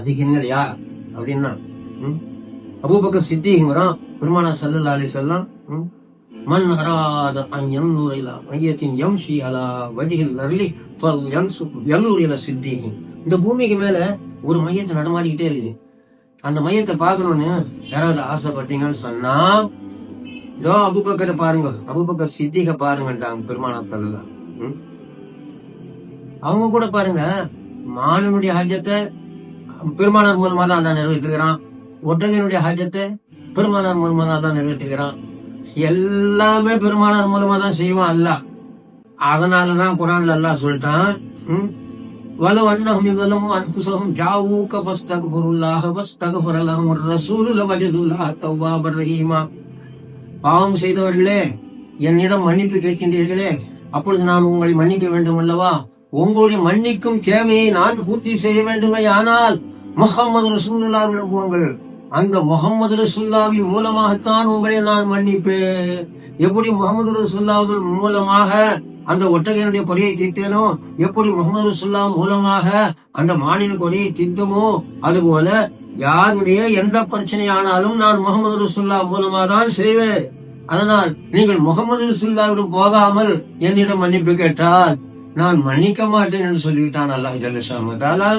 ராசிகன்கள் யார் அப்படின்னா அபூபக்கர் சித்திக்கிறான். பெருமானா ஸல்லல்லாஹு அலைஹி வஸல்லம் மன் அராத அன் யன்துர இலா மையத்தின் யம்ஷி அலா வஜ்ஹில் அர்லி ஃபல்யன்சுர் இலா சித்திஹி. இந்த பூமிக்கு மேல ஒரு மையத்தை நடமாடிக்கிட்டே இருக்குது. அந்த மையத்தை பார்க்கணும்னு யாராவது ஆசைப்பட்டீங்கன்னு சொன்னா இதோ அபூபக்கரை பாருங்க, அபூபக்கர் சித்திக பாருங்கட்டாங்க பெருமானா ஸல்லல்லாஹு. அவங்க கூட பாருங்க, மானனுடைய ஹஜ்ஜத்தை பெருமானார் மூலமா தான் நிறைவேற்றுகிறான், ஒட்டகனுடைய ஹஜ்ஜத்தை பெருமானார் மூலமா தான் நிறைவேற்றுகிறான். எல்லாமே பெருமானார் மூலமா தான் செய்வான் அல்லாஹ். அதனாலதான் குர்ஆன்ல அல்லாஹ் சொல்லிட்டான், வலவ் அன்னஹும் யஸலமு அன்ஃபுஸஹும் ஜாஊக ஃபஸ்தக்ஃபிருல்லாஹ வஸ்தக்ஃபர லஹுர் ரசூலு லவஜதுல்லாஹ தவ்வாபர் ரஹீமா. பாவம் செய்தவர்களே, என்னிடம் மன்னிப்பு கேட்கின்றீர்களே, அப்பொழுது நான் உங்களை மன்னிக்க வேண்டும் அல்லவா? உங்களுடைய மன்னிக்கும் தேவையை நான் பூர்த்தி செய்ய வேண்டுமே. ஆனால் முஹம்மது ரசூலுல்லாஹ்விடம் போங்கள், அந்த முகமது ரசூலுல்லாஹ்வின் மூலமாகத்தான் உங்களை நான் மன்னிப்பேன். எப்படி முகமது ரசூலுல்லாஹ் மூலமாக அந்த ஒட்டகையினுடைய கொடியை தீர்த்தேனோ, எப்படி முகமது ரசூலுல்லாஹ் மூலமாக அந்த மானின் கொடியை தீர்த்தமோ, அதுபோல யாருடைய எந்த பிரச்சனையானாலும் நான் முகமது ரசூலுல்லாஹ் மூலமாக தான் செய்வேன். அதனால் நீங்கள் முகமது ரசூலுல்லாஹ்விடம் போகாமல் என்னிடம் மன்னிப்பு கேட்டால் நான் மன்னிக்க மாட்டேன் என்று சொல்லிவிட்டான் அல்லாஹ் ஜல்ல ஷானஹு வ தஆலா.